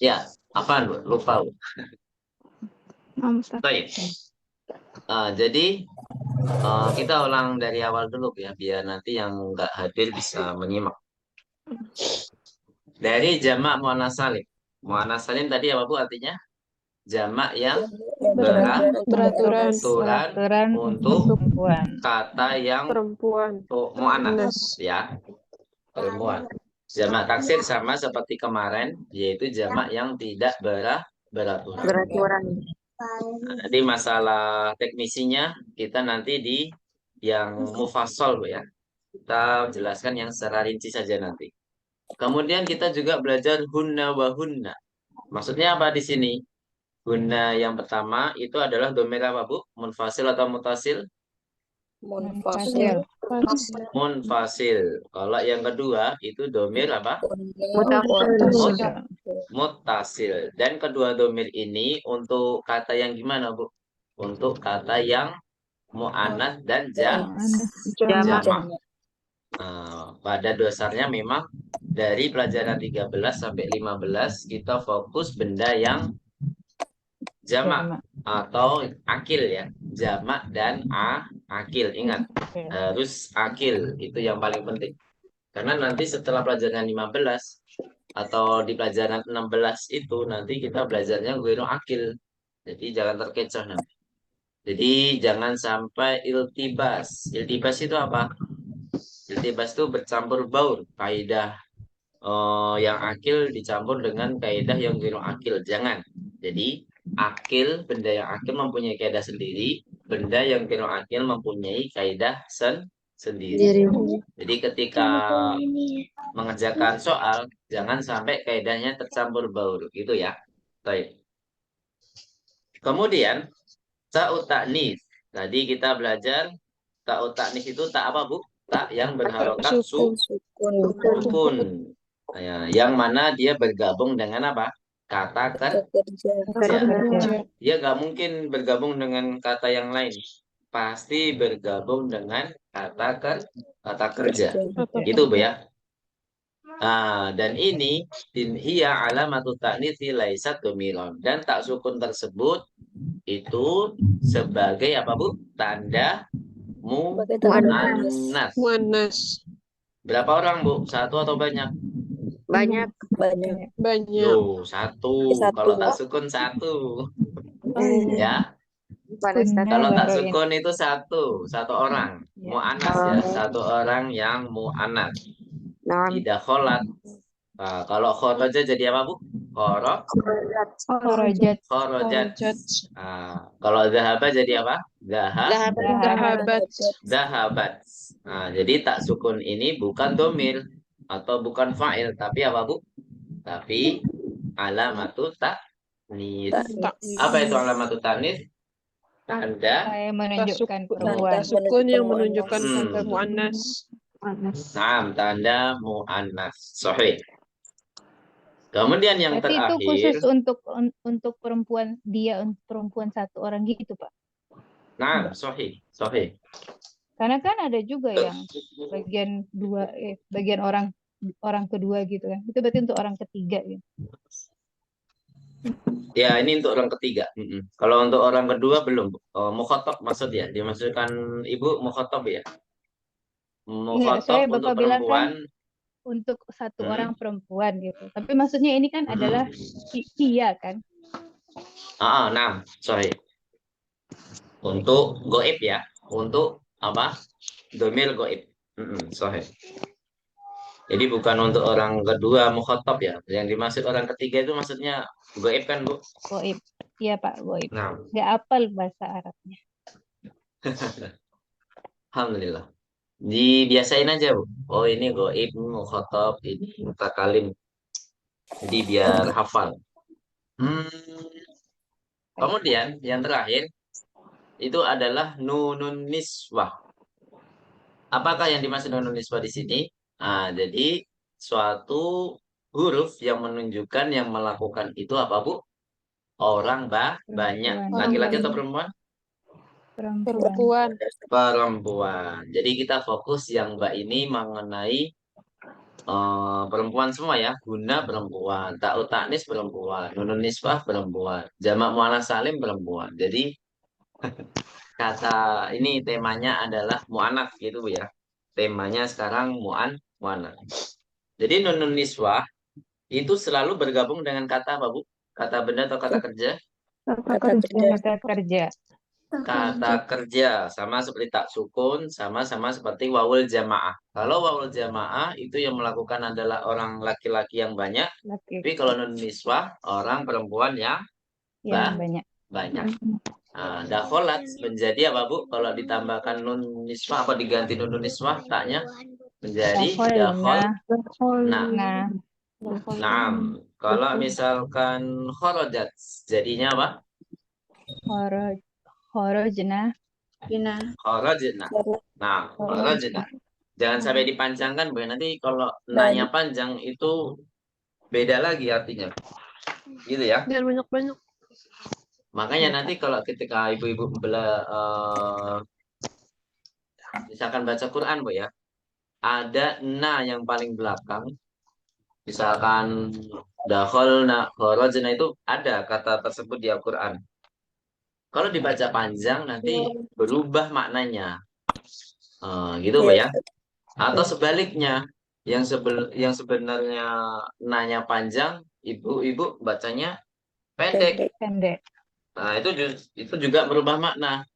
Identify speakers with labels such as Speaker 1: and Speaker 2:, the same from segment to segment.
Speaker 1: Ya, apaan Bu? Lupa Bu. Baik. Jadi kita ulang dari awal dulu ya, biar nanti yang nggak hadir bisa menyimak. Dari jamak muannas salim. Muannas salim tadi apa Bu artinya? Jamak yang
Speaker 2: Beraturan
Speaker 1: beraturan untuk
Speaker 3: perempuan.
Speaker 1: kata yang
Speaker 2: perempuan.
Speaker 1: muannas ya, perempuan. Jamak taksir sama seperti kemarin, yaitu jamak yang tidak beraturan. Jadi masalah teknisinya kita nanti di yang mufassal Bu ya. Kita jelaskan yang secara rinci saja nanti. Kemudian kita juga belajar hunna wa hunna. Maksudnya apa di sini? Hunna yang pertama itu adalah domir apa Bu? Munfasil atau mutasil?
Speaker 3: Munfasil.
Speaker 1: Munfasil. Kalau yang kedua itu domir apa? Mutasil. Dan kedua domir ini untuk kata yang gimana Bu? Untuk kata yang mu'anats dan jamak. Pada dasarnya memang dari pelajaran 13 sampai 15 kita fokus benda yang jamak atau akil ya. Jamak dan akil. Ingat, harus akil. Itu yang paling penting. Karena nanti setelah pelajaran 15 atau di pelajaran 16 itu nanti kita belajarnya ghairu akil. Jadi jangan terkecoh nanti. Jadi jangan sampai iltibas. Iltibas itu apa? Iltibas itu bercampur baur. Kaidah yang akil dicampur dengan kaidah yang ghairu akil. Jangan. Jadi akil, benda yang akil mempunyai kaidah sendiri. Benda yang ghairu akil mempunyai kaidah sendiri. Jadi ketika mengerjakan soal, jangan sampai kaidahnya tercampur baur. Gitu ya. Baik. Kemudian ta'ut ta'nis. Tadi kita belajar ta'ut ta'nis itu tak apa Bu? Tak yang berharokat sukun. Ya, yang mana dia bergabung dengan apa? Kata kerja. Dia nggak mungkin bergabung dengan kata yang lain. Pasti bergabung dengan kata kerja. Gitu Bu ya. Dan ini hiya alamatu ta'nitsi laisat domiron. Dan tak sukun tersebut itu sebagai apa Bu? Tanda muannas. Berapa orang Bu? Satu atau banyak?
Speaker 2: Banyak.
Speaker 1: Satu. Kalau tak sukun satu. Ya. Kalau tak sukun itu satu orang. Muannas ya, satu orang yang muannas. Tidak kholat. Kalau khoroja jadi apa Bu? Khorojat. Kalau zahaba jadi apa? Zahabat. Jadi tak sukun ini bukan domir atau bukan fa'il, tapi apa Bu? Tapi alamatu ta'nis. Apa itu alamatu ta'nis? Tanda
Speaker 3: menunjukkan perempuan.
Speaker 2: Sukun yang menunjukkan tanda muannas.
Speaker 1: Tanda muannas. Sahih. Kemudian yang
Speaker 3: Berarti
Speaker 1: terakhir.
Speaker 3: itu khusus untuk perempuan, perempuan satu orang gitu Pak.
Speaker 1: Sahih.
Speaker 3: Karena kan ada juga yang bagian orang kedua gitu kan. Itu berarti untuk orang ketiga gitu.
Speaker 1: Ya, ini untuk orang ketiga. Kalau untuk orang kedua belum. Mukhotob maksud ya. Dimaksudkan Ibu mukhotob ya.
Speaker 3: Saya
Speaker 1: Mukhotob untuk
Speaker 3: Bapak bilang kan
Speaker 1: perempuan.
Speaker 3: untuk satu orang perempuan gitu. Tapi maksudnya ini kan adalah iya kan?
Speaker 1: Sorry. Untuk goib ya. Untuk apa? Domir goib. Sorry. Jadi bukan untuk orang kedua mukhotob ya. Yang dimaksud orang ketiga itu maksudnya goib kan Bu?
Speaker 3: Goib. Iya Pak, goib. Nggak hafal bahasa Arabnya.
Speaker 1: Alhamdulillah. Dibiasain aja Bu. Oh ini goib, mukhotob, ini mutakalim. Jadi biar hafal. Kemudian yang terakhir itu adalah nunun niswah. Apakah yang dimaksud nunun niswah di sini? Jadi suatu huruf yang menunjukkan yang melakukan itu apa Bu? Orang banyak. Laki-laki atau perempuan? Perempuan. Jadi kita fokus yang ini mengenai perempuan semua ya. Guna perempuan, ta'u ta'nis perempuan, nunun niswah perempuan, jamak muannats salim perempuan. Jadi kata ini temanya adalah muannats gitu Bu ya. Temanya sekarang muannats. Jadi nunun niswah itu selalu bergabung dengan kata apa Bu? Kata benda atau kata kerja?
Speaker 2: Kata
Speaker 4: Kata
Speaker 2: kerja.
Speaker 4: kerja.
Speaker 3: Kata kerja.
Speaker 1: Kata kerja sama seperti tak sukun, sama-sama seperti wawul jamaah. Kalau wawul jamaah itu yang melakukan adalah orang laki-laki yang banyak,
Speaker 3: Laki
Speaker 1: tapi kalau nun niswah orang perempuan yang
Speaker 3: yang banyak.
Speaker 1: banyak. Nah, dakholat menjadi apa Bu? Kalau ditambahkan nun niswah apa diganti nun niswah taknya menjadi dakhol. Nah,
Speaker 3: Nah,
Speaker 1: naam. Kalau misalkan kharajat jadinya apa?
Speaker 3: kharaj kharajna.
Speaker 1: Kharajna. Nah, kharajna. Jangan sampai dipanjangkan, Bu. Nanti kalau nanya panjang itu beda lagi artinya. Gitu ya.
Speaker 2: Jangan banyak-banyak.
Speaker 1: Makanya nanti kalau ketika ibu-ibu misalkan baca Quran, Bu ya, ada na yang paling belakang. Misalkan dakhalna, kharajna itu ada kata tersebut di Al-Quran. Kalau dibaca panjang nanti berubah maknanya. Gitu, Bu ya. Atau sebaliknya, yang sebenarnya nanya panjang, ibu-ibu bacanya pendek.
Speaker 3: Pendek.
Speaker 1: Nah, itu juga merubah makna.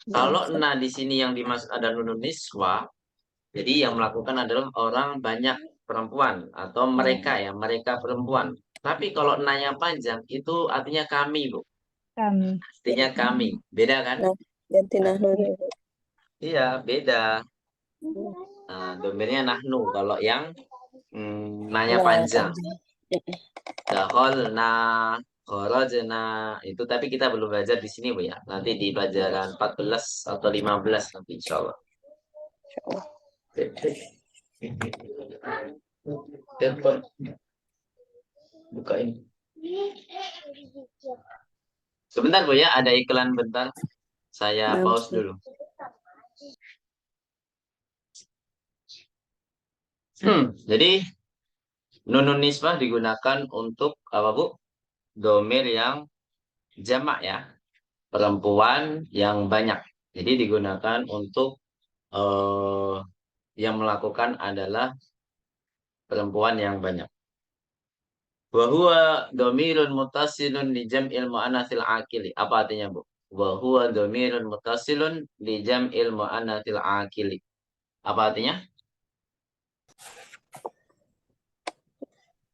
Speaker 1: Kalau na di sini yang dimaksud ada nunun niswa, jadi yang melakukan adalah orang banyak perempuan atau mereka ya, mereka perempuan. Tapi kalau nanya panjang itu artinya kami, Bu.
Speaker 3: Kami.
Speaker 1: Artinya kami. Beda kan?
Speaker 4: Ganti nahnu.
Speaker 1: Iya, beda. Nah, domirnya nahnu kalau yang nanya panjang. Dakhalna, kharajna itu tapi kita belum belajar di sini Bu ya. Nanti di pelajaran 14 atau 15 nanti insyaallah. Telepon. Bukain. Sebentar Bu ya, ada iklan bentar. Saya pause dulu. Jadi nunun nisbah digunakan untuk apa Bu? Domir yang jamak ya, perempuan yang banyak. Jadi digunakan untuk yang melakukan adalah perempuan yang banyak. Wa huwa dhamirun muttasilun li jam'il muannatsil aqili. Apa artinya, Bu? Wa huwa dhamirun muttasilun li jam'il muannatsil aqili. Apa artinya?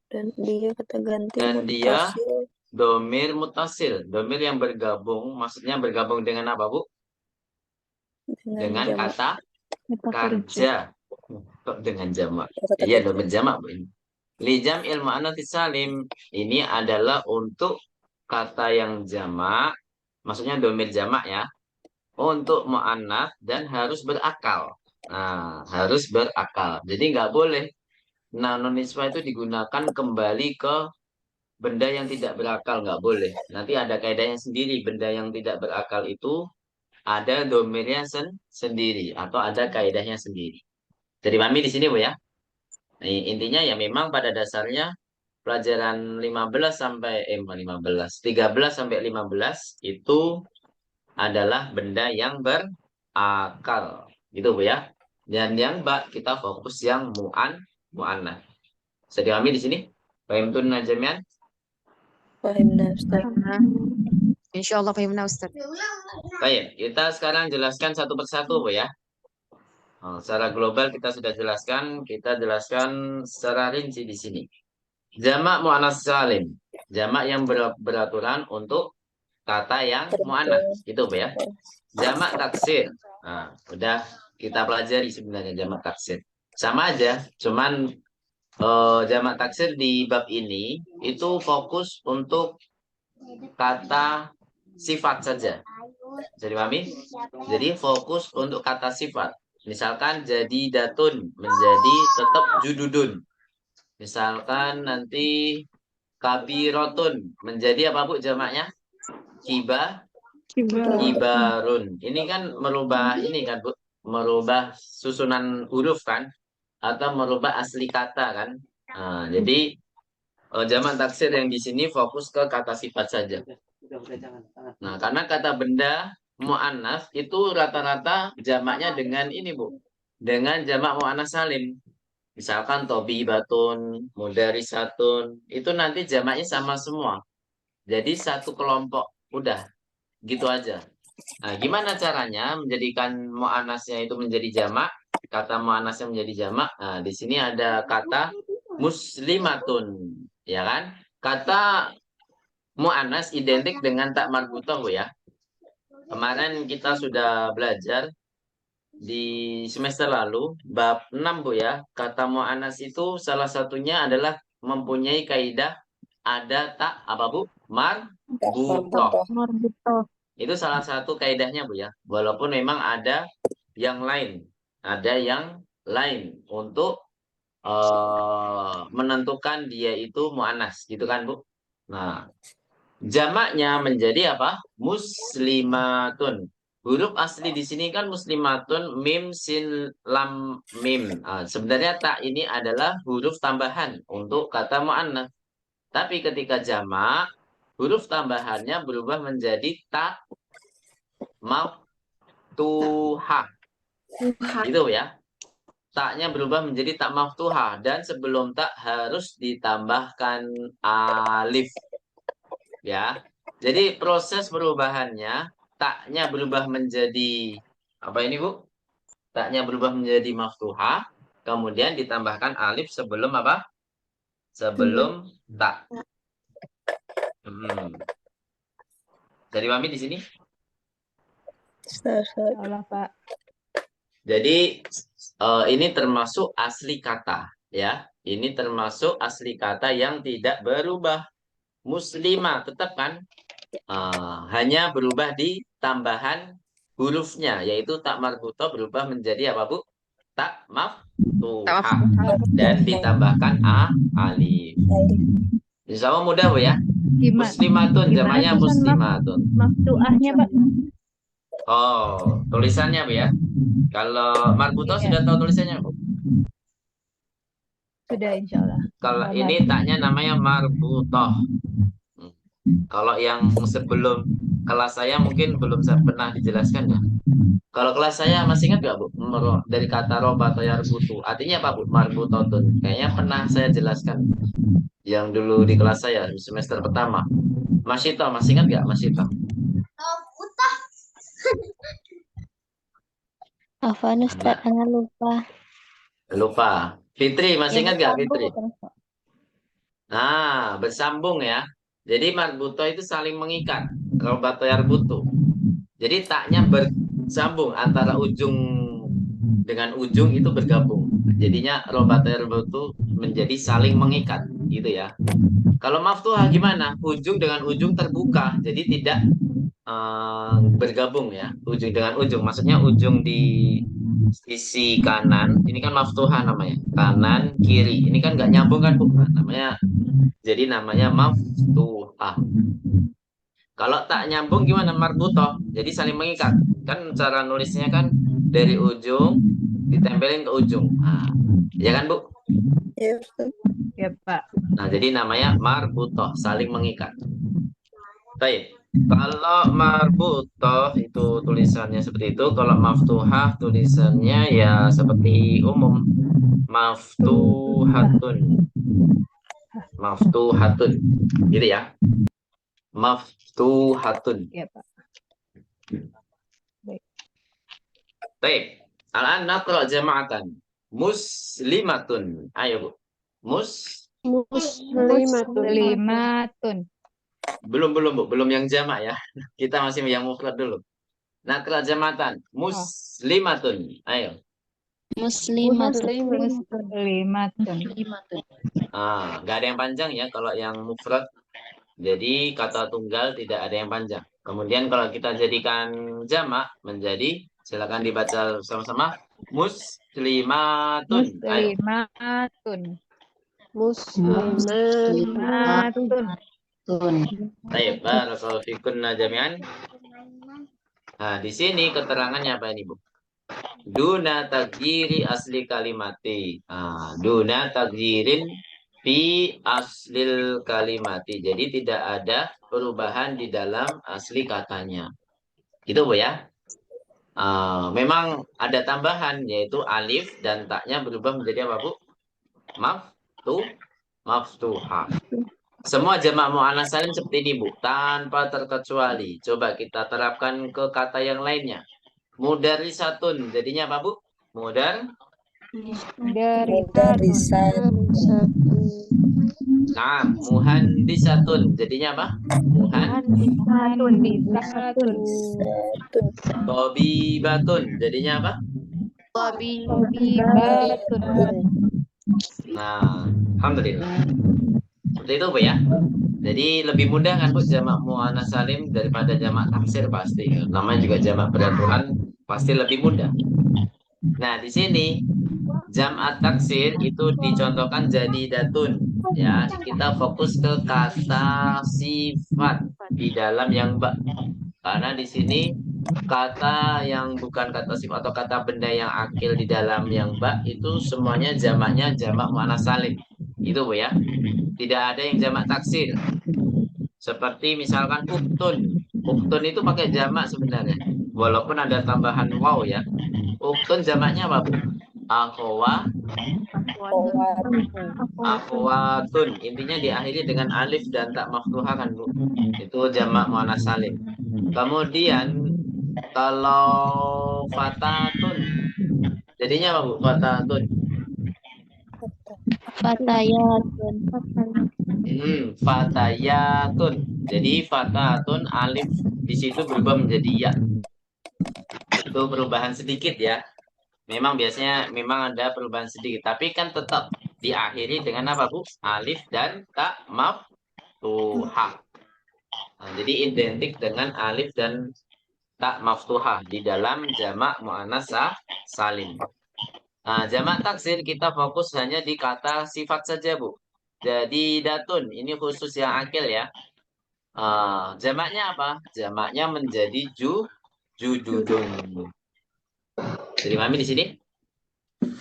Speaker 4: Dan dia kata ganti
Speaker 1: Dan dia
Speaker 4: mutasil.
Speaker 1: domir mutasil, domir yang bergabung, maksudnya bergabung dengan apa, Bu? Dengan
Speaker 4: jamak.
Speaker 1: kata kerja. Kok dengan jamak? Iya, domir jamak, Bu. Lijam ilmu anatis salim ini adalah untuk kata yang jamak, maksudnya domir jamak ya, untuk mu'annats dan harus berakal. Nah, harus berakal. Jadi nggak boleh nun niswa itu digunakan kembali ke benda yang tidak berakal, nggak boleh. Nanti ada kaidahnya sendiri. Benda yang tidak berakal itu ada domirnya sendiri atau ada kaidahnya sendiri. Jadi pahami di sini Bu ya. Nah, intinya ya memang pada dasarnya pelajaran 15 sampai 13 sampai 15 itu adalah benda yang berakal. Gitu Bu ya. Dan yang kita fokus yang mu'annats. Bisa dipahami di sini? Fahimtun najamian?
Speaker 4: Fahimna Ustaz.
Speaker 2: Insyaallah fahimna Ustaz.
Speaker 1: Baik, kita sekarang jelaskan satu persatu Bu ya. Secara global kita sudah jelaskan, kita jelaskan secara rinci di sini. Jamak muannats salim, jamak yang beraturan untuk kata yang muannats, itu Bu ya. Jamak taksir. Nah, udah kita pelajari sebenarnya jamak taksir. Sama aja, cuman jamak taksir di bab ini itu fokus untuk kata sifat saja. Jadi pahami? Jadi fokus untuk kata sifat. Misalkan jadi datun menjadi tetap jududun. Misalkan nanti kabirotun menjadi apa Bu jamaknya? Kibarun. Ini kan merubah ini kan Bu, merubah susunan huruf kan? atau merubah asli kata kan. Nah, jadi jamak taksir yang di sini fokus ke kata sifat saja. Nah, karena kata benda mu'annas itu rata-rata jamaknya dengan ini, Bu. Dengan jamak mu'annas salim. Misalkan tobibatun, mudarisatun, itu nanti jamaknya sama semua. Jadi satu kelompok, udah gitu aja. Nah, gimana caranya menjadikan mu'annasnya itu menjadi jamak? Kata mu'annasnya menjadi jamak. Nah, di sini ada kata muslimatun, ya kan? Kata mu'annas identik dengan tak marbutah, Bu ya. Kemarin kita sudah belajar di semester lalu bab 6, Bu ya. Kata mu'annas itu salah satunya adalah mempunyai kaidah ada tak apa, Bu? Marbutoh.
Speaker 4: Marbutoh.
Speaker 1: Itu salah satu kaidahnya, Bu ya. Walaupun memang ada yang lain. Ada yang lain untuk menentukan dia itu mu'annas, gitu kan, Bu? Nah, jamaknya menjadi apa? Muslimatun. Huruf asli di sini kan muslimatun, mim, sin, lam, mim. Sebenarnya tak ini adalah huruf tambahan untuk kata mu'annas. Tapi ketika jamak, huruf tambahannya berubah menjadi tak maftuhah. Gitu ya. Taknya berubah menjadi tak maftuhah. Dan sebelum tak harus ditambahkan alif. Ya. Jadi proses perubahannya, taknya berubah menjadi, apa ini, Bu? Taknya berubah menjadi maftuhah. Kemudian ditambahkan alif sebelum apa? Sebelum tak. Jadi pahami di sini?
Speaker 3: Salah, Pak.
Speaker 1: Jadi ini termasuk asli kata, ya. Ini termasuk asli kata yang tidak berubah. Muslimah tetap kan, hanya berubah di tambahan hurufnya, yaitu tak marbutoh berubah menjadi apa, Bu? Tak maftuhah dan ditambahkan alif. Insya Allah mudah, Bu ya. Muslimatun,
Speaker 3: Gimana
Speaker 1: jamaknya
Speaker 3: tulisan
Speaker 1: muslimatun.
Speaker 3: maftuahnya, Pak?
Speaker 1: Oh, tulisannya, Bu ya. Kalau marbutoh sudah tahu tulisannya, Bu?
Speaker 3: Sudah, insya Allah.
Speaker 1: Kalau ini taknya namanya marbutoh. Kalau yang sebelum kelas saya mungkin belum pernah dijelaskan ya. Kalau kelas saya masih ingat nggak, Bu? Dari kata roba atau yarbutu. Artinya apa, Bu? Marbutotun. Kayaknya pernah saya jelaskan yang dulu di kelas saya di semester pertama. Mas Ito, masih ingat nggak, Mas Ito?
Speaker 4: Afan Ustaz, jangan lupa.
Speaker 1: Lupa. Fitri, masih ingat nggak,
Speaker 4: bersambung
Speaker 1: Fitri?
Speaker 4: terus.
Speaker 1: Nah, bersambung ya. Jadi marbuto itu saling mengikat. Roba atau yarbutu. Jadi taknya bersambung antara ujung dengan ujung itu bergabung. Jadinya roba atau yarbutu menjadi saling mengikat, gitu ya. Kalau maftuhah gimana? Ujung dengan ujung terbuka, jadi tidak bergabung ya. Ujung dengan ujung, maksudnya ujung di sisi kanan, ini kan maftuhah namanya. Kanan, kiri. Ini kan nggak nyambung kan, Bu? Namanya, jadi namanya maftuhah. Kalau tak nyambung gimana? Marbutoh. Jadi saling mengikat. Kan cara nulisnya kan dari ujung ditempelin ke ujung. Nah, ya kan, Bu?
Speaker 4: Ya, Ustaz.
Speaker 3: Ya, Pak.
Speaker 1: Nah, jadi namanya marbutoh, saling mengikat. Baik. Kalau marbutoh itu tulisannya seperti itu. Kalau maftuhah tulisannya ya seperti umum. Maftuhatun. Maftuhatun. Gitu ya. Maftuhatun.
Speaker 3: Ya, Pak.
Speaker 1: Baik. Al-an naqra jama'atan. Muslimatun. Ayo, Bu.
Speaker 3: Muslimatun.
Speaker 1: Belum, Bu. Belum yang jamak ya. Kita masih yang mufrad dulu. Naqra jama'atan. Muslimatun. Ayo.
Speaker 3: Muslimatun.
Speaker 1: Nggak ada yang panjang ya kalau yang mufrad. Jadi kata tunggal tidak ada yang panjang. Kemudian kalau kita jadikan jamak menjadi, silakan dibaca sama-sama. Muslimatun. Ayo.
Speaker 3: Muslimatun.
Speaker 1: Baik, barakallahu fikunna jami'an. Nah, di sini keterangannya apa ini, Bu? Duna takjiri asli kalimati. Duna takjirin fi aslil kalimati. Jadi tidak ada perubahan di dalam asli katanya. Gitu Bu ya. Memang ada tambahan yaitu alif dan taknya berubah menjadi apa Bu? Maftuhah. Semua jamak muannats salim seperti ini Bu, tanpa terkecuali. Coba kita terapkan ke kata yang lainnya. Mudarisatun, jadinya apa Bu?
Speaker 3: Mudarisatun.
Speaker 1: Nah, muhandisatun, jadinya apa?
Speaker 3: Muhandisatun.
Speaker 1: Tobibatun, jadinya apa?
Speaker 3: Tobibatun.
Speaker 1: Nah, alhamdulillah. Seperti itu Bu ya. Jadi lebih mudah kan Bu jamak muannats salim daripada jamak taksir pasti. Namanya juga jamak beraturan pasti lebih mudah. Nah, di sini jamak taksir itu dicontohkan jadi datun. Ya, kita fokus ke kata sifat di dalam yang mbak. Karena di sini kata yang bukan kata sifat atau kata benda yang akil di dalam yang mbak itu semuanya jamaknya jamak muannats salim. Itu Bu ya. Tidak ada yang jamak taksir. Seperti misalkan uktun. Uktun itu pakai jamak sebenarnya. Walaupun ada tambahan waw ya. Uktun jamaknya apa Bu? Akhwatun. Intinya diakhiri dengan alif dan tak maftuhah kan Bu. Itu jamak muannats salim. Kemudian kalau fatatun. Jadinya apa Bu? Fatatun.
Speaker 4: Fatayatun.
Speaker 1: Fatayatun. Jadi fatatun alif di situ berubah menjadi ya. Itu perubahan sedikit ya. Memang biasanya memang ada perubahan sedikit, tapi kan tetap diakhiri dengan apa Bu? Alif dan tak maftuhah. Jadi identik dengan alif dan tak maftuhah di dalam jamak muannats salim. Jamak taksir kita fokus hanya di kata sifat saja Bu. Jadi datun ini khusus yang akil ya. Jamaknya apa? Jamaknya menjadi jududun. Jadi mami di sini.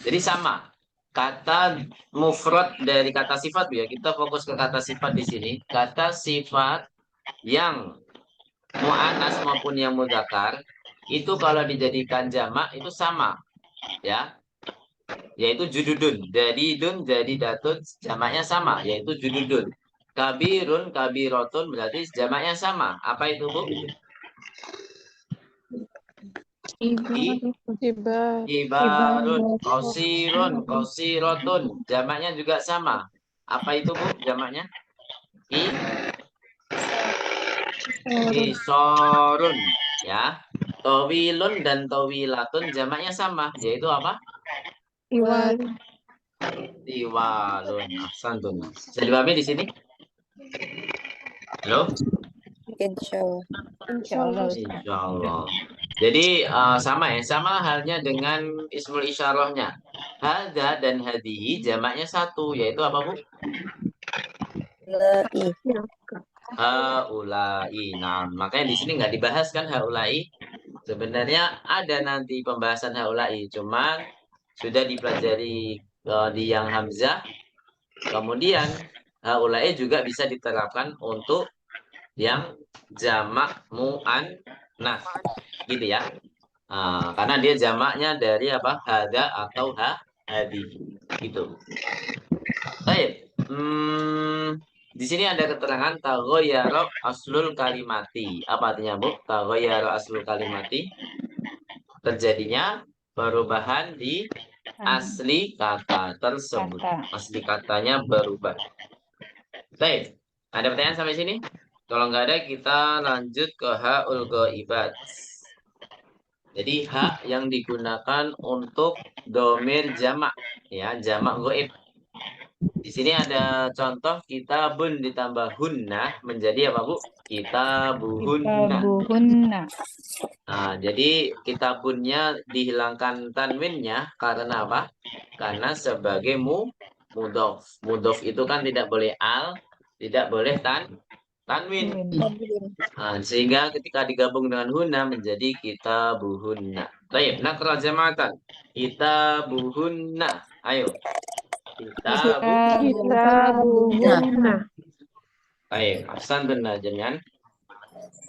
Speaker 1: Jadi sama. Kata mufrad dari kata sifat ya. Kita fokus ke kata sifat di sini. Kata sifat yang mu'anas maupun yang mudzakkar itu kalau dijadikan jamak itu sama ya. Yaitu jududun. Dari dun jadi datun jamaknya sama yaitu jududun. Kabirun kabirotun berarti jamaknya sama. Apa itu Bu? Ibarun, kosirun, kosirotun. Jamaknya juga sama. Apa itu Bu jamaknya? Isorun. Ya. Towilun dan towilatun jamaknya sama. Yaitu apa? Iwalun. Ahsantun. Bisa dipahami di sini? Halo?
Speaker 3: Insyaallah.
Speaker 1: Insyaallah. Jadi sama ya, sama halnya dengan ismul isyarahnya. Hada dan hadihi jamaknya satu, yaitu apa Bu? Haulai. Nah, makanya di sini nggak dibahas kan haulai. Sebenarnya ada nanti pembahasan haulai, cuman sudah dipelajari di yang hamzah. Kemudian haulai juga bisa diterapkan untuk yang jamak mu'annats gitu ya. Karena dia jamaknya dari apa? Hada atau hadi gitu. Baik. Di sini ada keterangan taghayyara aslul kalimati. Apa artinya Bu? Taghayyara aslul kalimati. Terjadinya perubahan di asli kata tersebut. Asli katanya berubah. Baik. Ada pertanyaan sampai sini? Kalau nggak ada, kita lanjut ke haul ghaibat. Jadi hak yang digunakan untuk domir jamak, ya jamak goib. Di sini ada contoh kitabun ditambah hunna menjadi apa Bu? Kitabuhunna. Jadi kitabunnya dihilangkan tanwinnya karena apa? Karena sebagai mudhof. Mudhof itu kan tidak boleh tidak boleh tanwin. Sehingga ketika digabung dengan hunna menjadi kitabuhunna. Baik, nakra jama'atan. Kitabuhunna. Ayo.
Speaker 2: Kitabuhunna.
Speaker 1: Baik, ahsantun jami'an.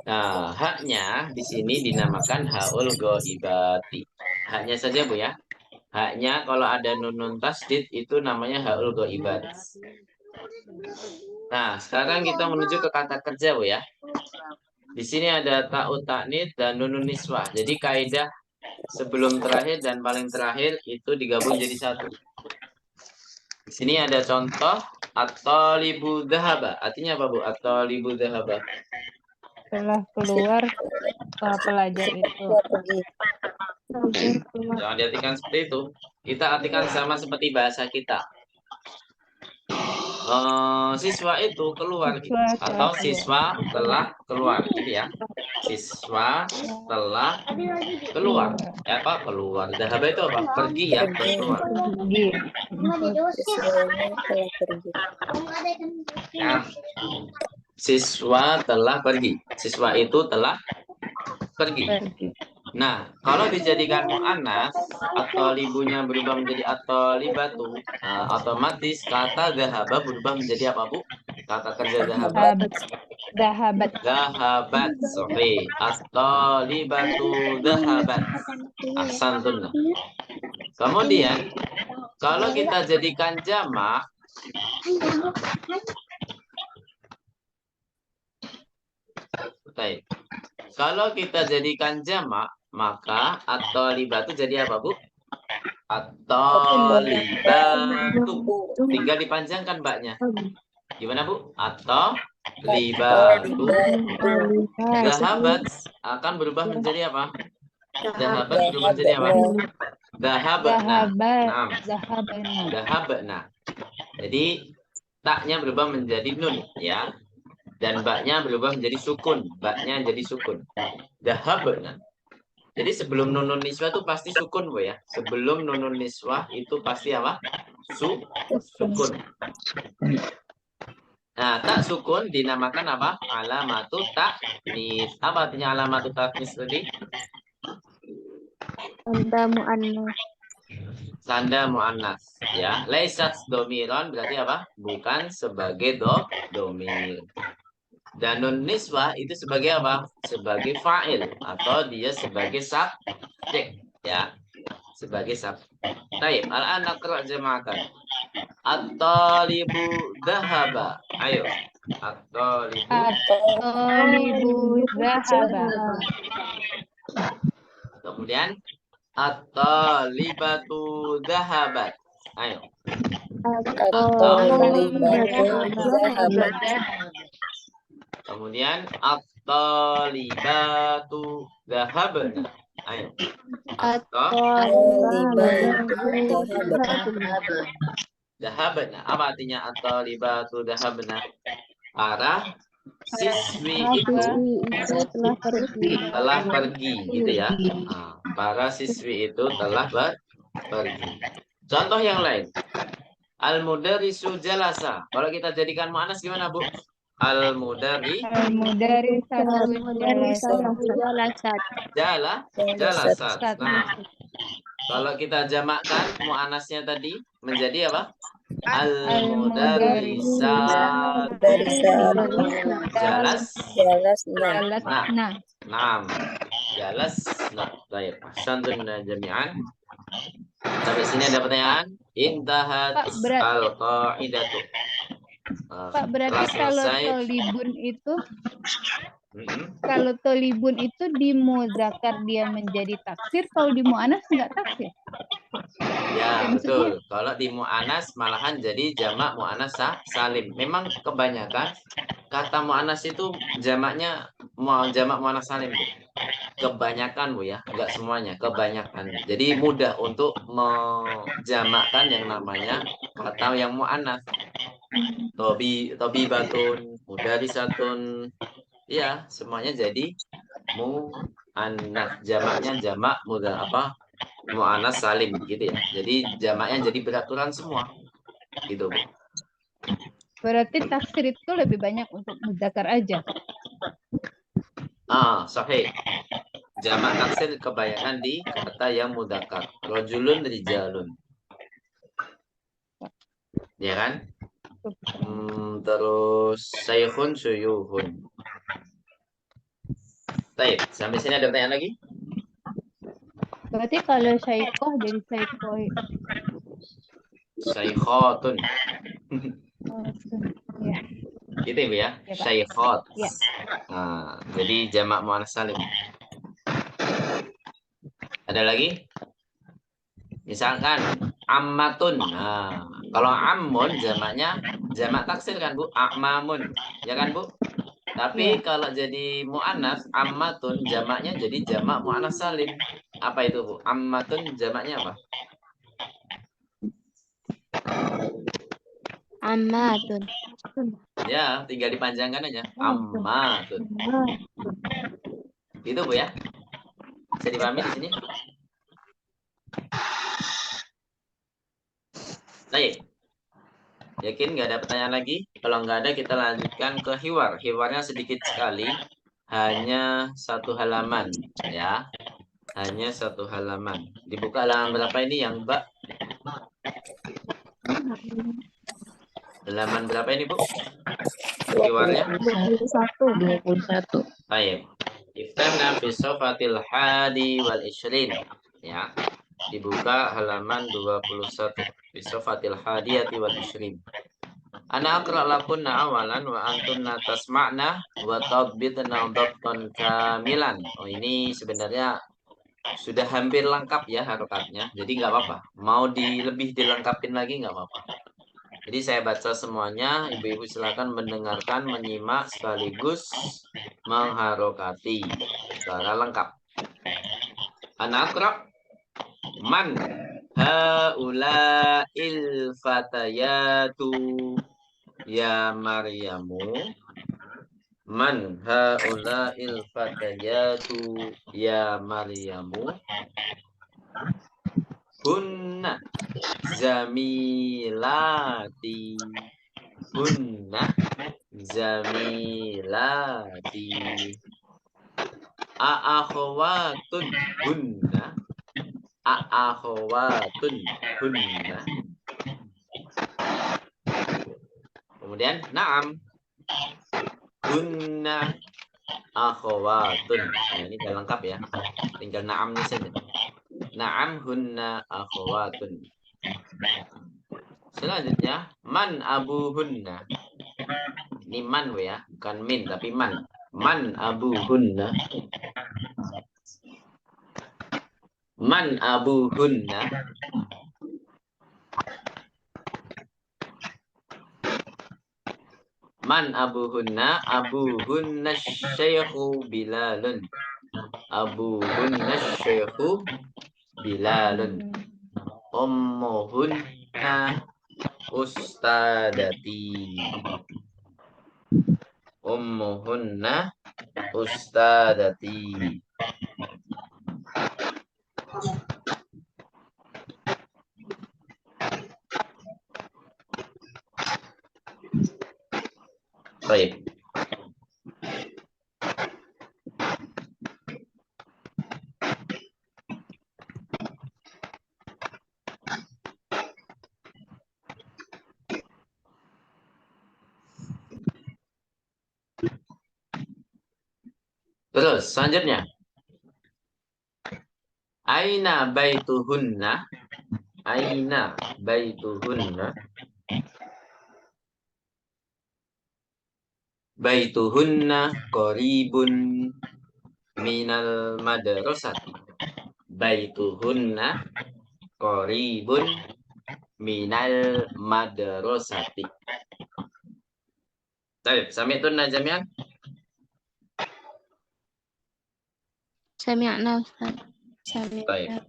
Speaker 1: Nah, haknya di sini dinamakan haul ghaibati. Haknya saja Bu ya. Haknya kalau ada nunun tasdid itu namanya haul ghaibat. Nah, sekarang kita menuju ke kata kerja Bu ya. Di sini ada ta'ut ta'nits dan nunun niswah. Jadi kaidah sebelum terakhir dan paling terakhir itu digabung jadi satu. Di sini ada contoh at-talibu dhahaba. Artinya apa Bu? At-talibu dhahaba.
Speaker 3: Telah keluar pelajar itu.
Speaker 1: Jangan diartikan seperti itu. Kita artikan sama seperti bahasa kita. Siswa itu keluar atau siswa telah keluar gitu ya. Siswa telah keluar. Apa keluar? Dhahaba itu apa? Pergi ya, keluar.
Speaker 3: Pergi.
Speaker 4: Siswanya telah pergi.
Speaker 1: Ya. Siswa telah pergi. Siswa itu telah pergi.
Speaker 3: Pergi.
Speaker 1: Nah, kalau dijadikan mu'annas atau libunya berubah menjadi atau libatu, otomatis kata dhahaba berubah menjadi apa, Bu? Kata kerja dhahaba.
Speaker 3: Dahabat.
Speaker 1: Dhahabat, sorry. Atau libatu dhahabat. Ahsantun. Kemudian, kalau kita jadikan jamak, baik. Kalau kita jadikan jamak, maka at-talibatu jadi apa, Bu? At-talibatu. Tinggal dipanjangkan mbaknya. Gimana, Bu? At-talibatu. Dhahabat akan berubah menjadi apa? Dhahabat berubah menjadi apa? Dhahabna. Dhahabna. Jadi taknya berubah menjadi nun ya. Dan baknya berubah menjadi sukun. Baknya jadi sukun. Dhahabna. Jadi sebelum nunun niswah itu pasti sukun, Bu ya. Sebelum nunun niswah itu pasti apa? Sukun. Nah, tak sukun dinamakan apa? Alamatu ta'nis. Apa artinya alamatu ta'nis tadi?
Speaker 4: Tanda mu'annas.
Speaker 1: Tanda mu'annas. Ya, laisat domiron berarti apa? Bukan sebagai domir. Dan nun niswah itu sebagai apa? Sebagai fa'il atau dia sebagai subjek ya. Sebagai subjek. Baik, al-an naqra jama'atan. At-talibu dhahaba. Ayo.
Speaker 3: At-talibu dhahaba.
Speaker 1: Kemudian at-talibatu dhahabat. Ayo. Kemudian at-talibatu dhahabna. Ayo. Dhahabna. Apa artinya at-talibatu dhahabna? Para siswi itu telah pergi gitu ya. Nah, para siswi itu telah pergi. Contoh yang lain. Al-mudarisu jalasa. Kalau kita jadikan mu'annas gimana, Bu? Jalasat. Nah, kalau kita jamakkan mu'annasnya tadi menjadi apa? Al-mudarisat. Jalas. Nah, baik. Ahsantun jami'an. Sampai sini ada pertanyaan? Intahat al-qa'idatu.
Speaker 3: Pak, berarti kalau tolibun itu di muzakkar dia menjadi taksir, kalau di mu'annas enggak taksir.
Speaker 1: Ya, betul. Kalau di mu'annas malahan jadi jamak mu'annas salim. Memang kebanyakan kata mu'annas itu jamaknya jamak mu'annas salim, Bu. Kebanyakan, Bu ya, enggak semuanya, kebanyakan. Jadi mudah untuk menjamakkan yang namanya kata yang mu'annas. Tobibatun, mudarisatun. Ya, semuanya jadi mu'annas. Jamaknya jamak mu'annas salim gitu ya. Jadi jamaknya jadi beraturan semua. Gitu, Bu.
Speaker 3: Berarti taksir itu lebih banyak untuk muzakkar aja.
Speaker 1: Sahih. Jamak taksir kebanyakan di kata yang mudzakkar. Rajulun rijalun. Ya kan? Terus saykhun suyuhun. Baik, sampai sini ada pertanyaan lagi?
Speaker 3: Berarti kalau syaikoh jadi syaikoi.
Speaker 1: Saikhotun.
Speaker 3: Ya,
Speaker 1: Gitu Ibu ya?
Speaker 3: ya Pak.
Speaker 1: Syaikhot.
Speaker 3: Ya.
Speaker 1: Nah, jadi jamak muannats salim. Ada lagi? Misalkan ammatun. Nah, kalau ammun jamaknya jamak taksir kan Bu? Amamun. Ya kan Bu? Tapi
Speaker 3: Ya.
Speaker 1: kalau jadi muannats ammatun jamaknya jadi jamak muannats salim. Apa itu Bu? Ammatun jamaknya apa?
Speaker 4: Ammatun.
Speaker 1: Ya, tinggal dipanjangkan aja. Ammatun. Itu Bu ya. Bisa dipahami di sini? Baik. Yakin nggak ada pertanyaan lagi? Kalau nggak ada, kita lanjutkan ke hiwar. Hiwarnya sedikit sekali. Hanya satu halaman. Ya. Hanya satu halaman. Dibuka halaman berapa ini yang Mbak? Halaman berapa ini Bu? Hiwarnya?
Speaker 2: 21.
Speaker 1: Baik. Iftahna fi sofatil hadi wal ishrin. Ya. Dibuka halaman 21. Fi sofatil hadiyati wal ishrin. Ana aqra lakunna awalan wa antunna tasma'na wa tadbitna dhabtan kamilan. Oh, ini sebenarnya sudah hampir lengkap ya harokatnya. Jadi nggak apa-apa. Mau lebih dilengkapin lagi nggak apa-apa. Jadi saya baca semuanya. Ibu-ibu silakan mendengarkan, menyimak sekaligus mengharokati secara lengkap. Ana aqra man haula'il fatayatu ya Maryamu. Man haula'il fatayatu ya Maryamu. Hunna zamilati. Hunna zamilati. A'akhawatun hunna. A'akhawatun hunna. Kemudian na'am. Hunna akhawatun. Nah, ini udah lengkap ya. Tinggal na'amnya saja. Na'am hunna akhawatun. Selanjutnya, man abuhunna. Ini man ya, bukan min tapi man. Man abuhunna. Man abuhunna. Man abuhunna. Abuhunna syekhu Bilalun. Abuhunna syekhu Bilalun. Ummuhunna ustadati. Ummuhunna ustadati. Baik. Terus selanjutnya. Aina baituhunna. Aina baituhunna. Baituhunna qaribun minal madrasati. Baituhunna qaribun minal madrasati. Baik, sami'tunna jami'an?
Speaker 4: Sami'na Ustaz.
Speaker 1: Baik.
Speaker 4: Sami'na.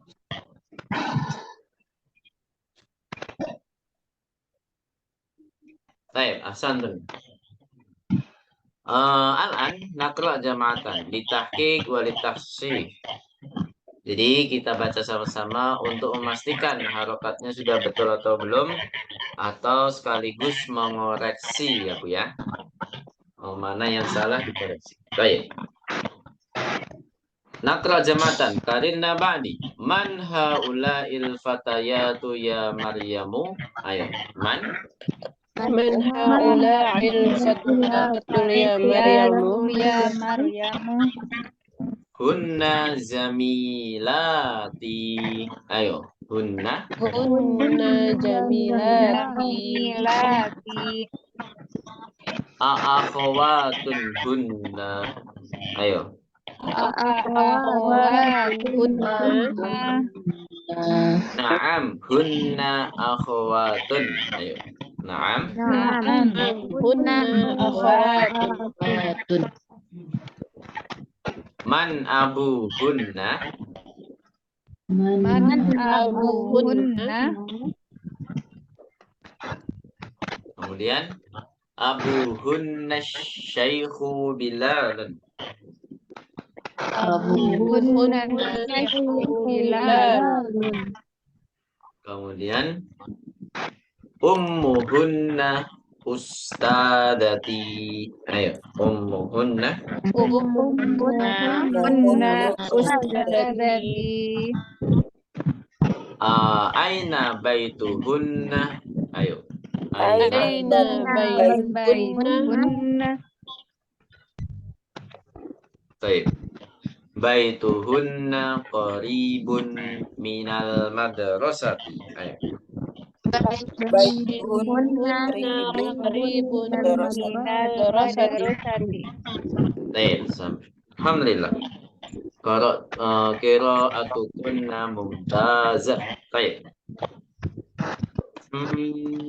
Speaker 1: Baik, ahsantun. Al-an naqra jama'atan litahqiq wa litahsih. Jadi kita baca sama-sama untuk memastikan harokatnya sudah betul atau belum, atau sekaligus mengoreksi ya Bu ya. Mana yang salah dikoreksi. Baik. Nakra jamatan karinna ba'di. Man haula'il fatayatu ya Maryamu? Ayo, man?
Speaker 2: Man haula'il fatatul ya Maryamu.
Speaker 3: Ya Maryamu.
Speaker 1: Hunna zamilati. Ayo, hunna
Speaker 2: Hunna jamilati.
Speaker 3: Jamilati.
Speaker 1: a'akhawatun hunna. Ayo.
Speaker 2: Hunna.
Speaker 1: Naam, hunna akhawatun. Ayo. Naam.
Speaker 3: Naam.
Speaker 2: Hunna akhawatun.
Speaker 1: Man abu hunna.
Speaker 3: Man abuhunna.
Speaker 1: Kemudian abu hunna syaikhu Bilal.
Speaker 3: Abuhunna Bilal.
Speaker 1: Kemudian ummuhunna ustadati. Ayo, ummuhunna
Speaker 3: Ummuhunna ustadati.
Speaker 1: aina baituhunna. Ayo. Aina
Speaker 2: Aina baituhunna.
Speaker 3: Baituhunna.
Speaker 1: Baik. Baituhunna qaribun minal madrasati. Ayo.
Speaker 2: Baituhunna qaribun
Speaker 3: Minal madrasati.
Speaker 1: Baik, alhamdulillah. Qira'atukunna mumtazah. Baik.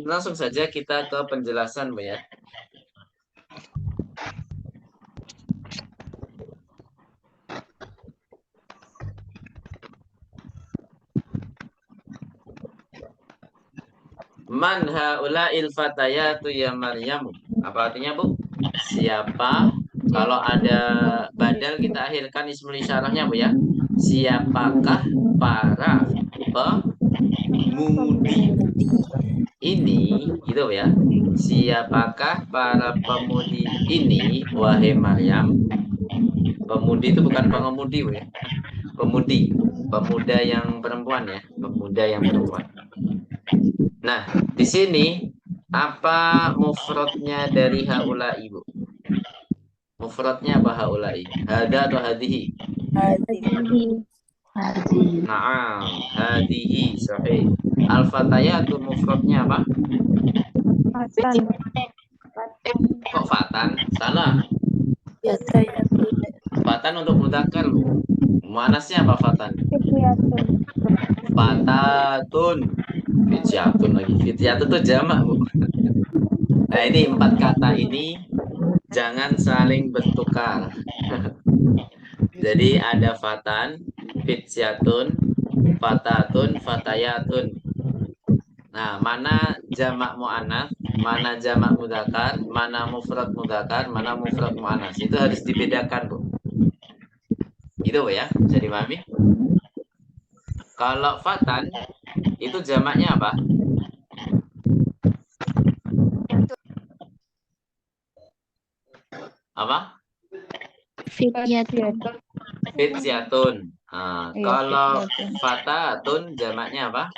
Speaker 1: Langsung saja kita ke penjelasan, Bu ya. Man haula'il fatayatu ya Maryam. Apa artinya, Bu? Siapa? Kalau ada badal kita akhirkan ismul isyarahnya, Bu ya. Siapakah para pemudi ini, gitu ya. Siapakah para pemudi ini, wahai Maryam? Pemudi itu bukan pengemudi, Bu ya. Pemudi, pemuda yang perempuan ya, pemuda yang perempuan. Nah, di sini apa mufradnya dari haula ibu? Mufradnya apa haulai? Hada atau hadihi? Naam, hadihi sahih. Al-fatayatu mufradnya apa? Kok fatan? Salah. Fatan untuk mudzakkar. Muannasnya apa fatan? Fatatun. Fityatun lagi. Fityatun itu jamak, Bu. Nah, ini 4 kata ini jangan saling bertukar. Jadi ada fatan, fityatun, fatatun, fatayatun. Nah, mana jamak muannats, mana jamak mudzakkar, mana mufrad mudzakkar, mana mufrad muannats. Itu harus dibedakan, Bu. Itu, Bu ya. Bisa dipahami? Kalau fatan itu jamaknya apa? Apa?
Speaker 3: Fityatun.
Speaker 1: Fityatun. Nah,
Speaker 3: Iya,
Speaker 1: kalau
Speaker 3: fityatun.
Speaker 1: fatatun jamaknya apa?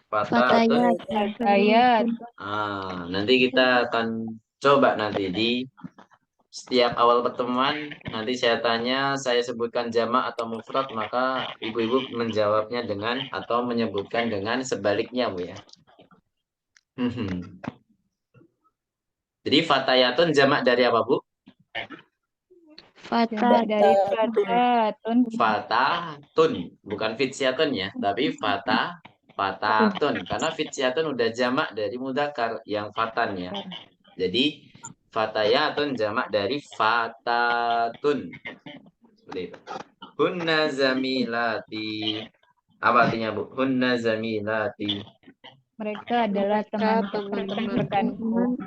Speaker 1: Fatatun.
Speaker 3: Fatayat.
Speaker 1: Nanti kita akan coba nanti di setiap awal pertemuan nanti saya tanya, saya sebutkan jamak atau mufrad, maka ibu-ibu menjawabnya dengan atau menyebutkan dengan sebaliknya, Bu ya. Jadi fatayatun jamak dari apa, Bu?
Speaker 3: Jamak dari fatatun.
Speaker 1: Fatatun, bukan fityatun ya, tapi fatatun. Karena fityatun udah jamak dari mudzakkar yang fatan ya. Jadi fatayatun jamak dari fatatun. Seperti itu. Hunna zamilati. Apa artinya, Bu? Hunna zamilati.
Speaker 3: Mereka adalah teman-temanku.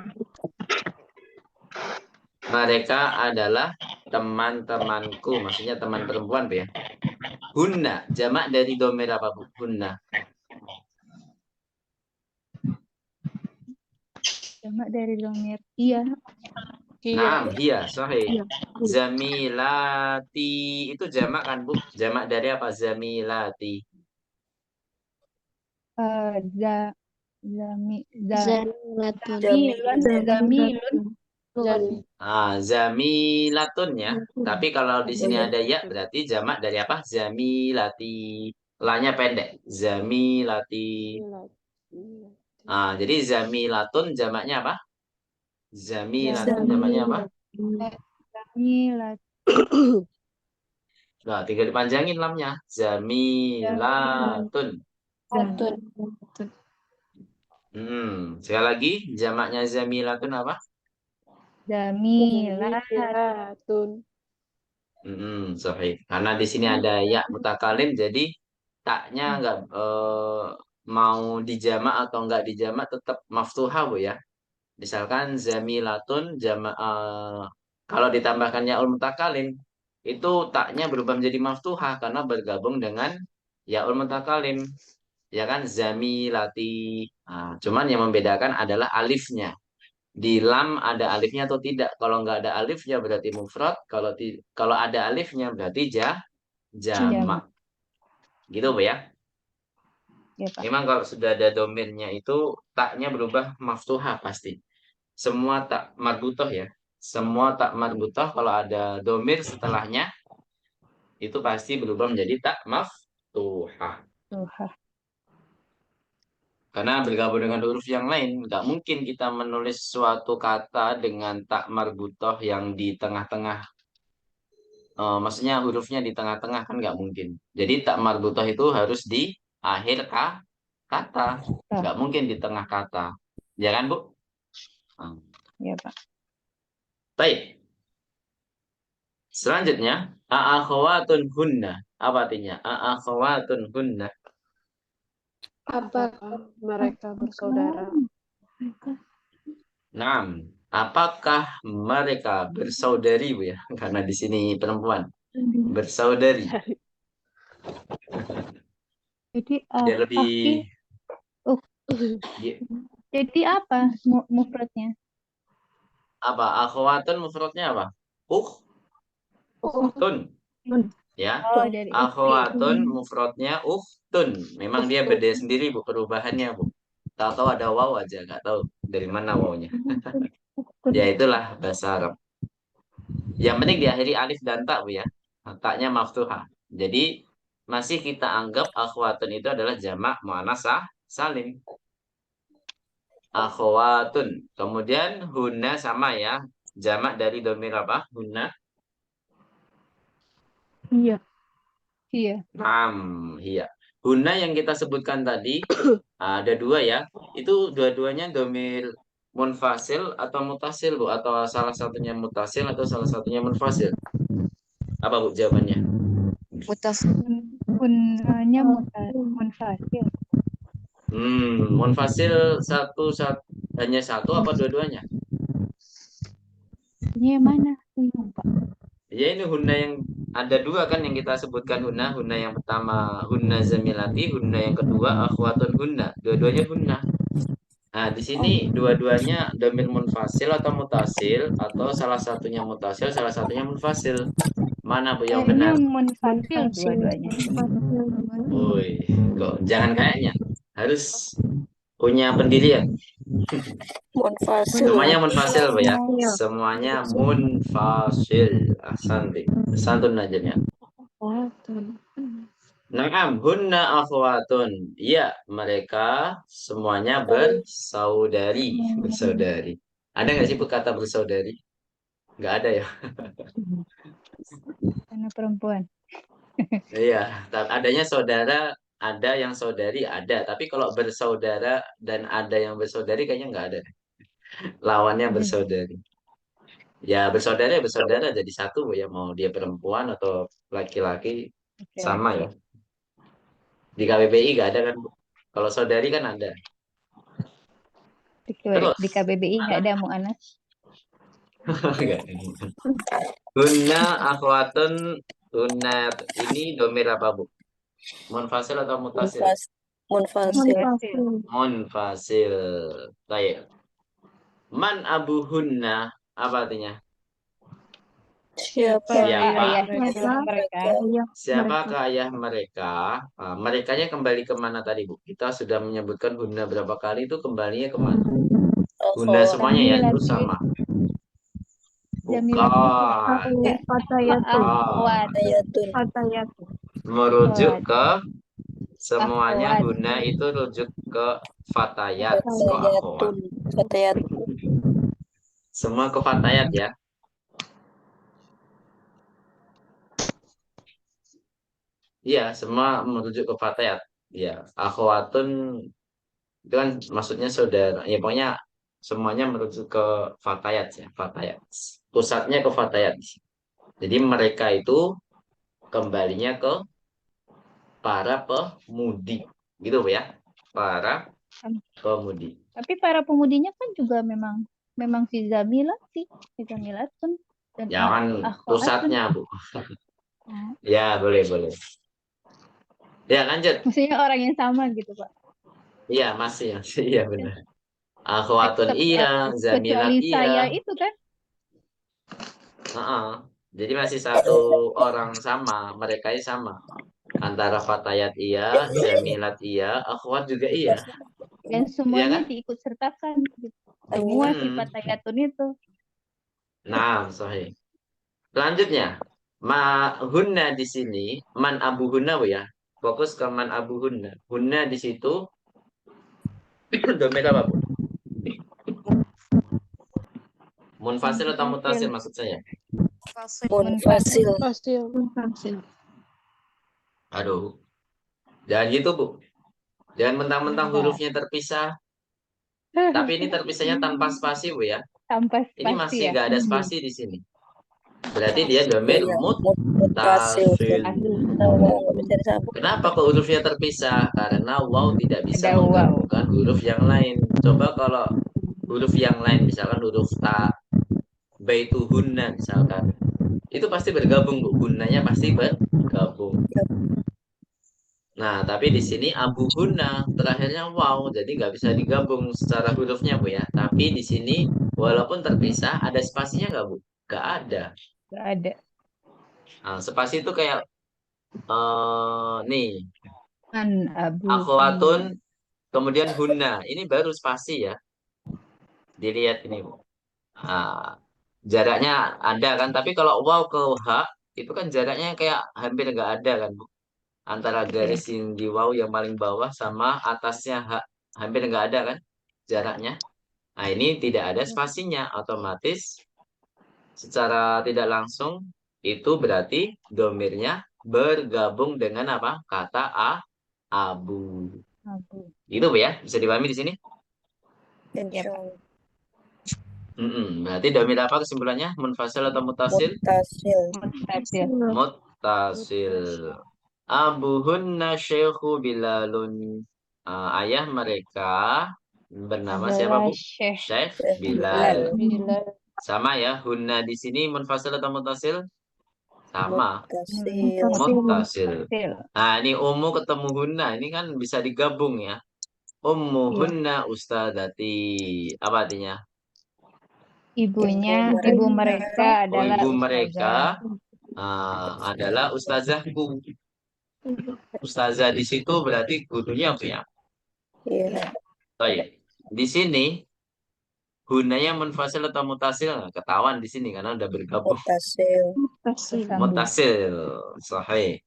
Speaker 1: Mereka adalah teman-temanku. Maksudnya teman perempuan, Bu ya. Hunna, jamak dari domir apa, Bu? Hunna.
Speaker 3: Jamak dari domir. Iya.
Speaker 2: Iya.
Speaker 1: Naam, hiya, sahih. Zamilati itu jamak kan, Bu? Jamak dari apa? Zamilati.
Speaker 3: Za, zami, za,
Speaker 4: Zamilatun.
Speaker 3: zamilun, zamilun.
Speaker 2: Zami.
Speaker 1: Zamilatun ya. Tapi kalau di sini
Speaker 4: Iya.
Speaker 1: ada ya, berarti jamak dari apa? Zamilati. La-nya pendek. Zamilati. Jadi zamilatun jamaknya apa? Zamilatun jamaknya apa?
Speaker 3: Zamilat,
Speaker 1: Nah, tinggal dipanjangin lamnya. Zamilatun. Sekali lagi, jamaknya zamilatun apa?
Speaker 3: zamilat,
Speaker 2: Zamilatun.
Speaker 1: Sahih. Karena di sini ada ya mutakalim, jadi taknya nggak mau dijamak atau nggak dijamak tetap maftuha, Bu ya. Misalkan zamilatun kalau ditambahkan yaul mutakalim itu taknya berubah menjadi maftuha karena bergabung dengan yaul mutakalim. Ya kan zamilati. Cuman yang membedakan adalah alifnya. Di lam ada alifnya atau tidak. Kalau nggak ada alifnya berarti mufrad. Kalau ada alifnya berarti jamak.
Speaker 3: jamak.
Speaker 1: Gitu, Bu ya.
Speaker 3: Ya, Pak.
Speaker 1: Memang kalau sudah ada domainnya itu taknya berubah maftuhah pasti. Semua tak marbutoh ya. Semua tak marbutoh kalau ada domir setelahnya itu pasti berubah menjadi tak maftuhah.
Speaker 3: Tuh,
Speaker 1: Karena bergabung dengan huruf yang lain, nggak mungkin kita menulis suatu kata dengan tak marbutoh yang di tengah-tengah. Maksudnya hurufnya di tengah-tengah kan nggak mungkin. Jadi tak marbutoh itu harus di akhir kata, nggak mungkin di tengah kata. Ya kan, Bu?
Speaker 3: ya, Pak.
Speaker 1: Baik. Selanjutnya, a'akhawatun hunna. Apa artinya? A'akhawatun hunna.
Speaker 2: Apakah mereka bersaudara?
Speaker 1: Naam. Apakah mereka bersaudari, Bu ya? Karena di sini perempuan. Bersaudari.
Speaker 3: Jadi
Speaker 1: Dia lebih
Speaker 3: jadi apa mufradnya?
Speaker 1: apa? Akhwatun mufradnya apa? Ukhtun. Ya.
Speaker 3: Oh, dari
Speaker 1: Akhwatun mufradnya ukhtun. Memang dia beda sendiri, Bu, perubahannya, Bu. Tahu-tahu ada waw aja, nggak tahu dari mana wawnya. Ya itulah bahasa Arab. Yang penting diakhiri alif dan tak, Bu ya. Taknya maftuhah. Jadi masih kita anggap akhwatun itu adalah jamak muannats salim. Akhwatun. Kemudian hunna sama ya. Jamak dari domir apa? Hunna.
Speaker 3: Iya. Iya.
Speaker 1: Iya. Hunna yang kita sebutkan tadi ada dua ya. Itu dua-duanya domir munfasil atau mutasil, Bu, atau salah satunya mutasil atau salah satunya munfasil. Apa, Bu, jawabannya?
Speaker 3: Gunnanya munfasil.
Speaker 1: Munfasil hanya satu apa dua-duanya?
Speaker 3: Ini yang mana? Lupa.
Speaker 1: Ya ini hunna yang ada dua kan yang kita sebutkan hunna. Hunna yang pertama hunna zamilati, hunna yang kedua akhwatun hunna. Dua-duanya hunna. Nah, di sini dua-duanya domir munfasil atau mutasil atau salah satunya mutasil, salah satunya munfasil. Mana, Bu, yang benar?
Speaker 3: Kayaknya munfasil dua-duanya.
Speaker 1: Woi, kok jangan kayaknya. Harus punya pendirian.
Speaker 4: Munfasil.
Speaker 1: Semuanya munfasil, Bu ya. Semuanya munfasil. Santun najamnya. Naam, hunna akhwatun. Iya, mereka semuanya bersaudari. Bersaudari. Ada nggak sih, Bu, kata bersaudari? Nggak ada ya?
Speaker 3: Karena perempuan.
Speaker 1: Iya, adanya saudara, ada yang saudari, ada. Tapi kalau bersaudara dan ada yang bersaudari kayaknya nggak ada. Lawannya bersaudari. Ya bersaudara ya bersaudara jadi satu, Bu ya. Mau dia perempuan atau laki-laki sama ya. Di KBBI nggak ada kan, Bu? Kalau saudari kan ada.
Speaker 3: Di KBBI nggak ada mu'anas.
Speaker 1: Hunna akhwatun. Hunna ini domir apa, Bu? Munfasil atau mutasil?
Speaker 4: Munfasil.
Speaker 1: Munfasil. Baik. Man abuhunna. Apa artinya?
Speaker 4: Siapa
Speaker 1: Siapa?
Speaker 3: ayah
Speaker 2: Mereka.
Speaker 3: mereka?
Speaker 1: Siapakah ayah mereka? Merekanya kembali kemana tadi, Bu? Kita sudah menyebutkan Huna berapa kali, itu kembalinya kemana? Huna semuanya ya, terus sama.
Speaker 3: Jamilah.
Speaker 1: Bukan.
Speaker 3: Akhwat.
Speaker 4: Ayatun.
Speaker 1: Merujuk
Speaker 3: Akhwat.
Speaker 1: ke semuanya
Speaker 3: Akhwat.
Speaker 1: Huna itu rujuk ke fatayat. Kok akhwat?
Speaker 4: Fatayatun. Fatayat.
Speaker 1: Semua ke fatayat ya. Iya, semua merujuk ke fatayat. Iya, akhwatun itu kan maksudnya saudara. Ya pokoknya semuanya merujuk ke fatayat ya, fatayat. Pusatnya ke fatayat. Jadi mereka itu kembalinya ke para pemudi, gitu ya. Para pemudi.
Speaker 3: Tapi para pemudinya kan juga memang si Zamilah sih, si Zamilatun dan
Speaker 1: Jangan
Speaker 3: Akhwatun.
Speaker 1: pusatnya, Bu.
Speaker 3: Oh,
Speaker 1: Ya, boleh, boleh. Ya, lanjut.
Speaker 3: maksudnya orang yang sama gitu, Pak.
Speaker 1: Iya, masih. Iya, benar. Akhwatun iya, Zamilat
Speaker 3: Kecuali
Speaker 1: iya.
Speaker 3: saya itu kan.
Speaker 1: Heeh. Jadi masih satu orang sama, mereka sama. Antara fatayat iya, Zamilat iya, akhwat juga iya.
Speaker 3: Dan
Speaker 1: Iya
Speaker 3: semuanya
Speaker 1: kan?
Speaker 3: diikut sertakan gitu. Semua
Speaker 1: Hmm.
Speaker 3: sifat ayatun itu.
Speaker 1: Nah, sahih. Selanjutnya, ma hunna di sini, man abu hunna, Bu ya. Fokus ke man abu hunna. Hunna di situ domir apa, Bu? Munfasil atau mutasil maksud saya?
Speaker 4: Munfasil.
Speaker 2: Fasil.
Speaker 1: Aduh, jangan gitu, Bu. Jangan mentang-mentang
Speaker 3: Nah,
Speaker 1: hurufnya terpisah. Tapi ini terpisahnya tanpa spasi, Bu ya.
Speaker 3: tanpa
Speaker 1: Ini
Speaker 3: spasi
Speaker 1: masih
Speaker 3: ya.
Speaker 1: nggak ada spasi di sini. Berarti dia domir
Speaker 4: Iya.
Speaker 1: mutasil.
Speaker 4: Mutasil. Nggak bisa disambung.
Speaker 1: Kenapa kok hurufnya terpisah? Karena waw tidak bisa
Speaker 3: Ada waw.
Speaker 1: menggabungkan huruf yang lain. Coba kalau huruf yang lain, misalkan huruf ta, baituhunna misalkan, itu pasti bergabung, Bu. Hunnanya pasti bergabung. Nah, tapi di sini abuhunna terakhirnya waw, jadi nggak bisa digabung secara hurufnya, Bu ya. Tapi di sini walaupun terpisah, ada spasinya nggak, Bu? Nggak ada.
Speaker 3: Gak ada.
Speaker 1: Nah, spasi itu kayak nih,
Speaker 3: An abu.
Speaker 1: akhwatun, kemudian hunna. Ini baru spasi ya. Dilihat ini, Bu. Nah, jaraknya ada kan, tapi kalau waw ke h, itu kan jaraknya kayak hampir nggak ada kan, Bu. Antara garis yang di waw yang paling bawah sama atasnya h, hampir nggak ada kan jaraknya. Nah, ini tidak ada spasinya, otomatis secara tidak langsung itu berarti domirnya bergabung dengan apa? Kata abu.
Speaker 3: Abu.
Speaker 1: Gitu, Bu ya? Bisa dipahami di sini?
Speaker 4: Insya Allah.
Speaker 1: Berarti domir apa kesimpulannya? Munfasil atau mutasil?
Speaker 4: Mutasil.
Speaker 3: Mutasil.
Speaker 1: Mutasil. Abuhunna syekhu Bilalun. Ayah mereka bernama siapa,
Speaker 3: Adalah
Speaker 1: Bu?
Speaker 3: Syekh
Speaker 1: Syekh
Speaker 3: Bilal.
Speaker 1: Bilal.
Speaker 2: Bila.
Speaker 1: Sama ya, hunna di sini munfasil atau mutasil? Sama,
Speaker 4: Mutasil.
Speaker 1: mutasil.
Speaker 3: Mutasil.
Speaker 1: Nah, ini ummu ketemu hunna, ini kan bisa digabung ya. Ummu
Speaker 3: Iya.
Speaker 1: hunna ustadati. Apa artinya?
Speaker 3: Ibunya, ibu mereka adalah
Speaker 1: ibu
Speaker 3: ustazah.
Speaker 1: mereka adalah ustazahku. Ustazah di situ berarti gurunya apa ya?
Speaker 4: Iya.
Speaker 1: Oh iya. Di sini gunanya munfasil atau mutasil nggak ketahuan di sini karena udah bergabung.
Speaker 4: Mutasil.
Speaker 3: Bersambung.
Speaker 1: Mutasil, sahih.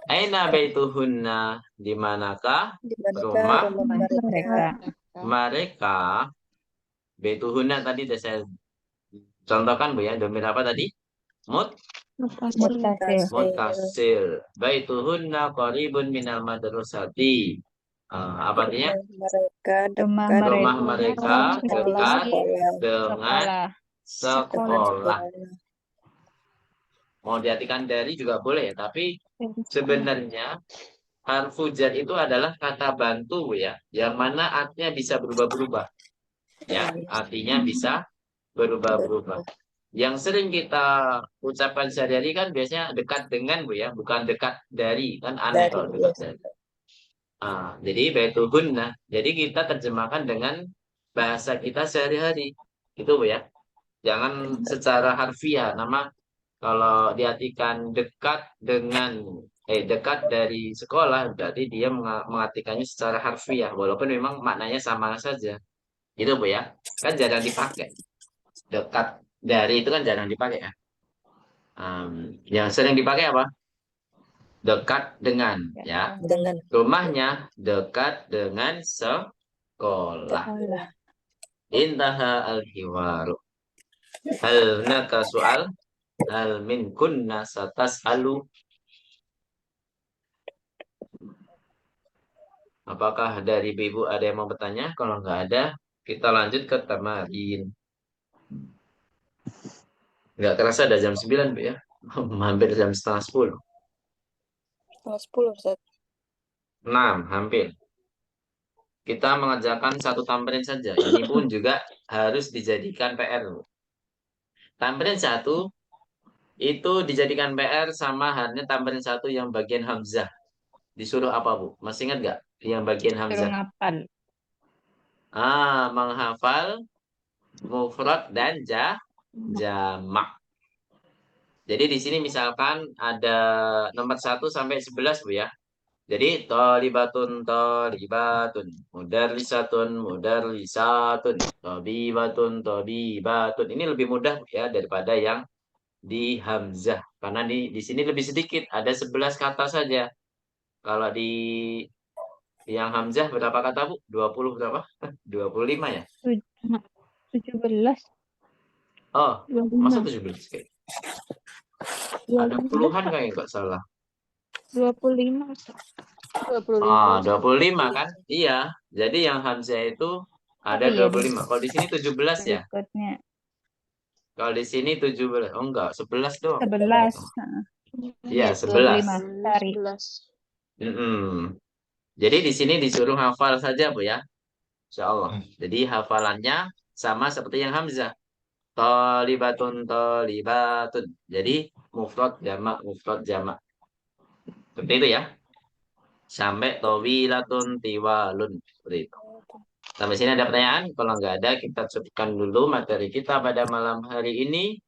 Speaker 1: Aina baituhunna, di manakah
Speaker 4: Di manakah
Speaker 1: rumah
Speaker 4: rumah mereka?
Speaker 3: Mereka.
Speaker 1: mereka? Baituhunna tadi udah saya contohkan, Bu ya. Domir apa tadi?
Speaker 3: Mutasil.
Speaker 1: Mutasil. Baituhunna qaribun minal madrasati. Apa artinya?
Speaker 3: Rumah
Speaker 1: Rumah
Speaker 3: mereka
Speaker 1: mereka dekat dengan
Speaker 3: sekolah.
Speaker 1: sekolah. Mau diartikan dari juga boleh ya, tapi sebenarnya harfu jar itu adalah kata bantu, Bu ya, yang mana artinya bisa berubah-berubah. Ya, artinya bisa berubah-berubah. Yang sering kita ucapkan sehari-hari kan biasanya dekat dengan, Bu ya, bukan dekat dari. Kan aneh
Speaker 4: Dari,
Speaker 1: kalau dekat dari. Jadi baituhunna. Jadi kita terjemahkan dengan bahasa kita sehari-hari. Itu, Bu ya. Jangan secara harfiah. Nama kalau diartikan dekat dari sekolah, berarti dia mengartikannya secara harfiah, walaupun memang maknanya sama saja. Gitu Bu ya. Kan jarang dipakai. Dekat dari itu kan jarang dipakai ya. Yang sering dipakai apa? Dekat dengan ya.
Speaker 4: Dengan
Speaker 1: Rumahnya dekat dengan sekolah.
Speaker 3: Sekolah.
Speaker 1: Intaha al-hiwaru. Hal naka soal. Hal min kunna satas'alu. Apakah dari ibu ada yang mau bertanya? Kalau nggak ada, kita lanjut ke tamarin. Nggak terasa ada jam 9, Bu ya. Hampir jam setengah 10.
Speaker 4: setengah 10 Ustaz.
Speaker 1: 6, hampir. Kita mengerjakan satu tamrin saja. Ini pun juga harus dijadikan PR. Tamrin 1 itu dijadikan PR sama halnya tamrin 1 yang bagian hamzah. Disuruh apa, Bu? Masih ingat nggak? Yang bagian
Speaker 3: Suruh
Speaker 1: hamzah.
Speaker 3: ngapal.
Speaker 1: Menghafal mufrad dan jamak. Jadi di sini misalkan ada nomor 1 sampai 11 Bu ya. Jadi tolibatun, mudarrisatun, tobibatun. Ini lebih mudah Bu ya daripada yang di hamzah. Karena di sini lebih sedikit, ada 11 kata saja. Kalau di yang hamzah berapa kata Bu? 20 berapa? 25 ya?
Speaker 3: 17.
Speaker 1: Oh,
Speaker 3: 25.
Speaker 1: masa 17 kayak? Ada puluhan kayaknya nggak salah.
Speaker 3: 25.
Speaker 2: 25.
Speaker 1: 25 kan? Iya. Jadi yang hamzah itu ada
Speaker 3: Oh, iya,
Speaker 1: 25. Kalau di sini 17 ya?
Speaker 3: Berikutnya
Speaker 1: Kalau di sini 17. Oh enggak, 11 doang.
Speaker 3: 11.
Speaker 1: Iya,
Speaker 3: 25.
Speaker 1: 11.
Speaker 3: Tarik.
Speaker 2: 11.
Speaker 1: Jadi di sini disuruh hafal saja Bu ya. Insya Allah. Jadi hafalannya sama seperti yang hamzah. Tolibatun. Jadi mufrad jamak. Seperti itu ya. Sampai tawilatun tiwalun. Seperti itu. Sampai sini ada pertanyaan? Kalau nggak ada, kita cukupkan dulu materi kita pada malam hari ini.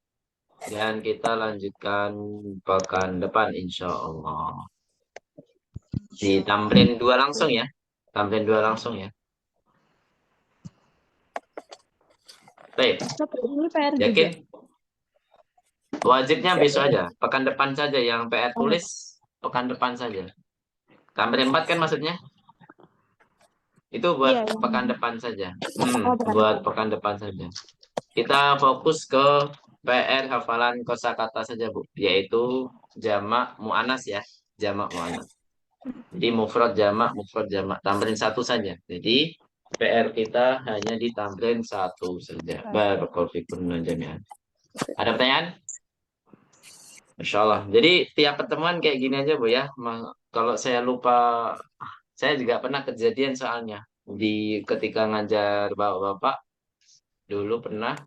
Speaker 1: Dan kita lanjutkan pekan depan, insya Allah. Di tamrin 2 langsung ya. Tamrin 2 langsung ya. Baik.
Speaker 3: Ini PR juga.
Speaker 1: Yakin? Wajibnya besok aja. Pekan depan saja. Yang PR tulis, pekan depan saja. Tamrin 4 kan maksudnya? Itu buat pekan depan saja. Buat pekan depan saja. Kita fokus ke PR hafalan kosakata saja, Bu. Yaitu jamak mu'anas ya. Jamak mu'anas. Jadi mufrad jamak. Tamrin 1 saja. Jadi PR kita hanya di tamrin 1 saja. Barakallahu fikum jami'an. Ada pertanyaan? Masya Allah. Jadi tiap pertemuan kayak gini aja Bu ya. Kalau saya lupa, saya juga pernah kejadian soalnya. Ketika ngajar bapak-bapak, dulu pernah